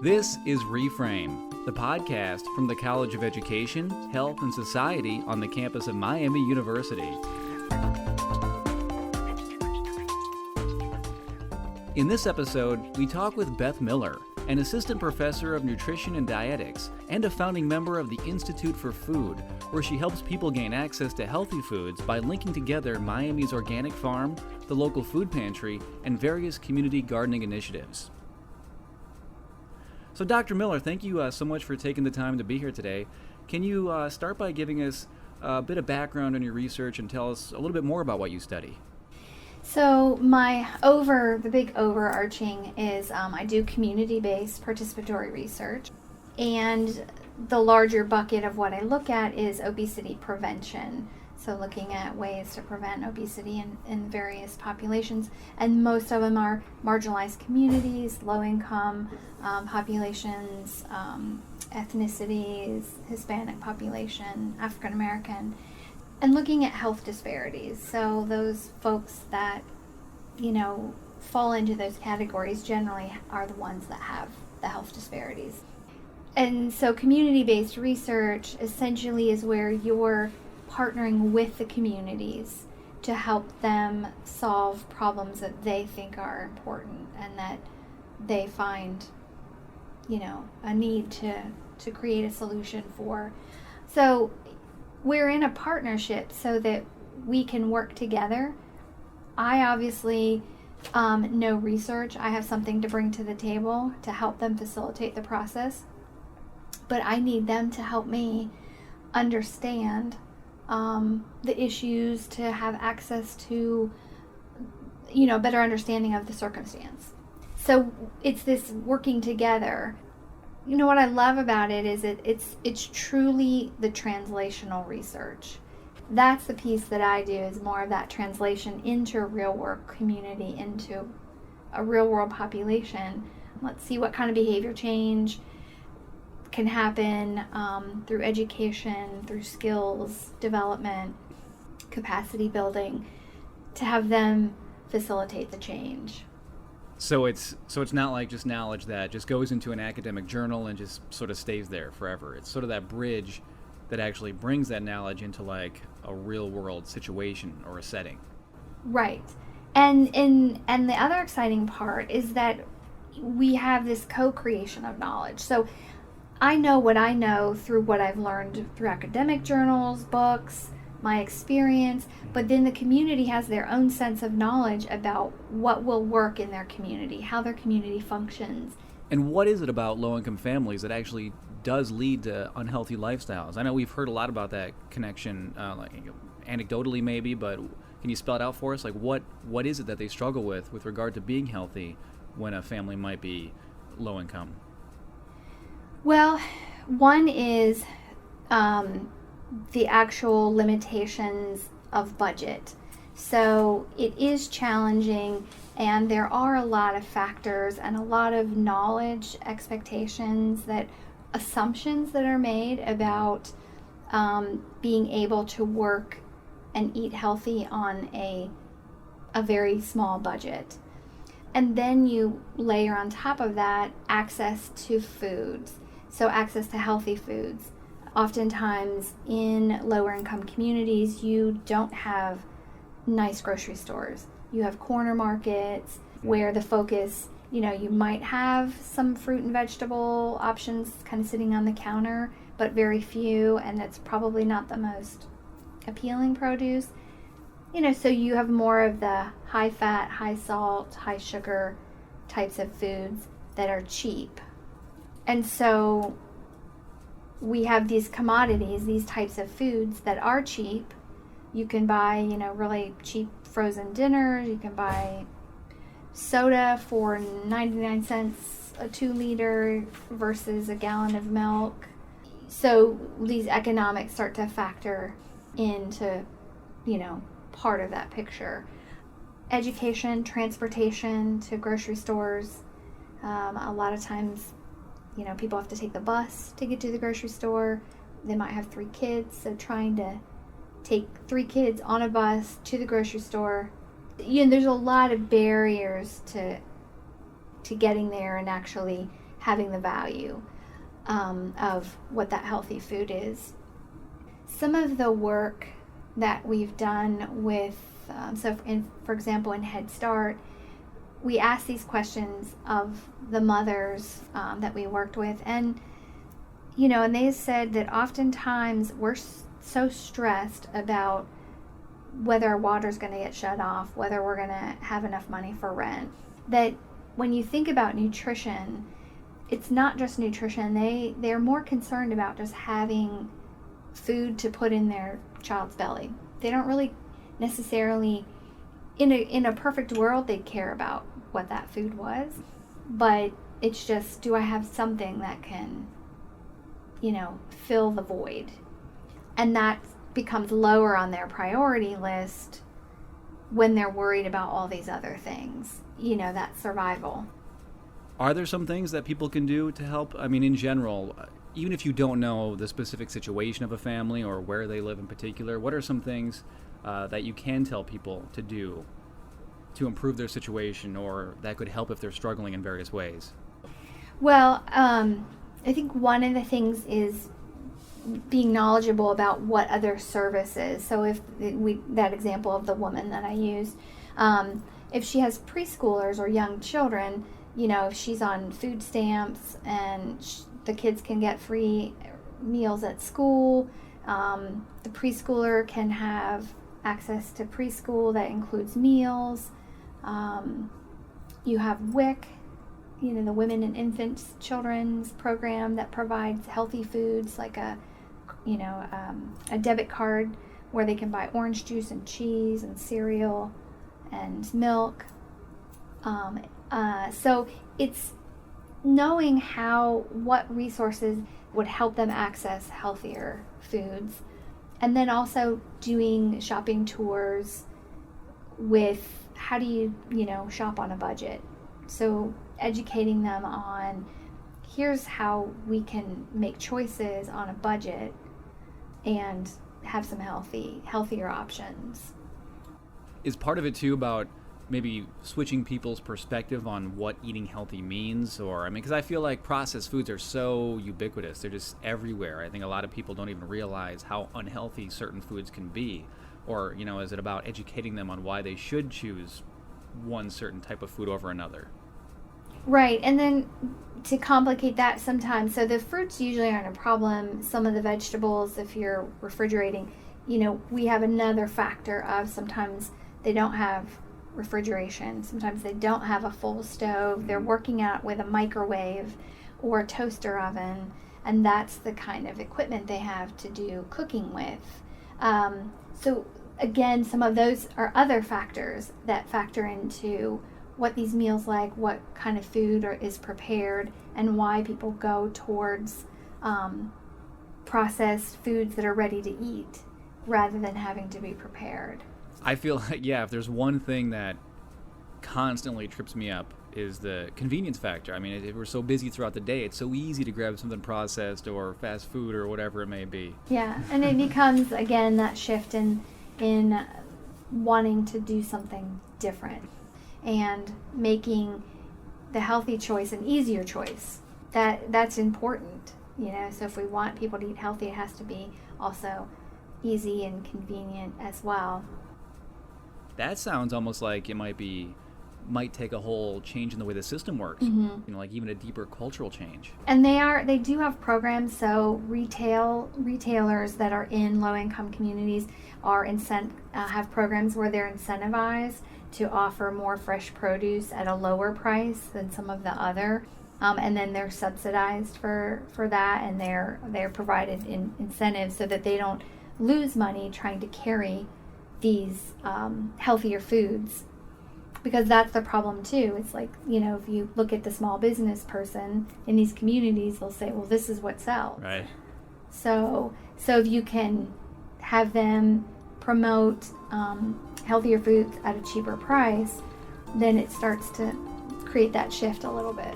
This is Reframe, the podcast from the College of Education, Health, and Society on the campus of Miami University. In this episode, we talk with Beth Miller, an assistant professor of Nutrition and Dietetics and a founding member of the Institute for Food, where she helps people gain access to healthy foods by linking together Miami's organic farm, the local food pantry, and various community gardening initiatives. So Dr. Miller, thank you so much for taking the time to be here today. Can you start by giving us a bit of background on your research and tell us a little bit more about what you study? So the big overarching is I do community-based participatory research, and the larger bucket of what I look at is obesity prevention. So looking at ways to prevent obesity in various populations, and most of them are marginalized communities, low-income populations, ethnicities, Hispanic population, African American, and looking at health disparities. So those folks that, fall into those categories generally are the ones that have the health disparities. And so community-based research essentially is where you're partnering with the communities to help them solve problems that they think are important and that they find, a need to create a solution for. So we're in a partnership so that we can work together. I obviously know research. I have something to bring to the table to help them facilitate the process, but I need them to help me understand the issues, to have access to, better understanding of the circumstance. So it's this working together. What I love about it is it's truly the translational research. That's the piece that I do, is more of that translation into a real world community, into a real world population. Let's see what kind of behavior change can happen through education, through skills development, capacity building, to have them facilitate the change. So it's not like just knowledge that just goes into an academic journal and just sort of stays there forever. It's sort of that bridge that actually brings that knowledge into like a real world situation or a setting. Right. And the other exciting part is that we have this co-creation of knowledge. So I know what I know through what I've learned through academic journals, books, my experience, but then the community has their own sense of knowledge about what will work in their community, how their community functions. And what is it about low-income families that actually does lead to unhealthy lifestyles? I know we've heard a lot about that connection, anecdotally maybe, but can you spell it out for us? Like what is it that they struggle with regard to being healthy when a family might be low-income? Well, one is the actual limitations of budget. So it is challenging, and there are a lot of factors and a lot of knowledge, expectations, assumptions that are made about being able to work and eat healthy on a very small budget. And then you layer on top of that access to foods. So access to healthy foods. Oftentimes in lower income communities, you don't have nice grocery stores. You have corner markets where the focus, you might have some fruit and vegetable options kind of sitting on the counter, but very few, and that's probably not the most appealing produce. So you have more of the high fat, high salt, high sugar types of foods that are cheap. And so we have these commodities, these types of foods that are cheap. You can buy, really cheap frozen dinners. You can buy soda for 99 cents a 2-liter versus a gallon of milk. So these economics start to factor into, part of that picture. Education, transportation to grocery stores. A lot of times, people have to take the bus to get to the grocery store. They might have 3 kids, so trying to take 3 kids on a bus to the grocery store. There's a lot of barriers to getting there and actually having the value of what that healthy food is. Some of the work that we've done with, for example, in Head Start, we asked these questions of the mothers that we worked with, and and they said that oftentimes we're so stressed about whether our water's going to get shut off, whether we're going to have enough money for rent, that when you think about nutrition, it's not just nutrition. They're more concerned about just having food to put in their child's belly. They don't really necessarily, in a perfect world, they'd care about what that food was, but it's just, do I have something that can fill the void? And that becomes lower on their priority list when they're worried about all these other things, that survival. Are there some things that people can do to help? I mean, in general, even if you don't know the specific situation of a family or where they live in particular, what are some things that you can tell people to do to improve their situation, or that could help if they're struggling in various ways? Well, I think one of the things is being knowledgeable about what other services. So if that example of the woman that I used, if she has preschoolers or young children, if she's on food stamps and the kids can get free meals at school, the preschooler can have access to preschool that includes meals. You have WIC, the Women and Infants Children's program that provides healthy foods like a debit card where they can buy orange juice and cheese and cereal and milk. So it's knowing what resources would help them access healthier foods, and then also doing shopping tours with how do you shop on a budget. So educating them on, here's how we can make choices on a budget and have some healthier options. Is part of it too about maybe switching people's perspective on what eating healthy means? Or, because I feel like processed foods are so ubiquitous. They're just everywhere. I think a lot of people don't even realize how unhealthy certain foods can be. Or, is it about educating them on why they should choose one certain type of food over another? Right, and then to complicate that sometimes, so the fruits usually aren't a problem. Some of the vegetables, if you're refrigerating, we have another factor of sometimes they don't have refrigeration. Sometimes they don't have a full stove. They're working out with a microwave or a toaster oven, and that's the kind of equipment they have to do cooking with. So again, some of those are other factors that factor into what these meals like, what kind of food is prepared, and why people go towards processed foods that are ready to eat rather than having to be prepared. I feel like, if there's one thing that constantly trips me up is the convenience factor. I mean, if we're so busy throughout the day, it's so easy to grab something processed or fast food or whatever it may be. Yeah, and it becomes, again, that shift in wanting to do something different and making the healthy choice an easier choice. That's important, so if we want people to eat healthy, it has to be also easy and convenient as well. That sounds almost like it might take a whole change in the way the system works. Mm-hmm. Like even a deeper cultural change. And they do have programs. So retailers that are in low-income communities have programs where they're incentivized to offer more fresh produce at a lower price than some of the other, and then they're subsidized for that, and they're provided incentives so that they don't lose money trying to carry these healthier foods, because that's the problem too. It's like, if you look at the small business person in these communities, they'll say, well, this is what sells. Right. So if you can have them promote healthier foods at a cheaper price, then it starts to create that shift a little bit.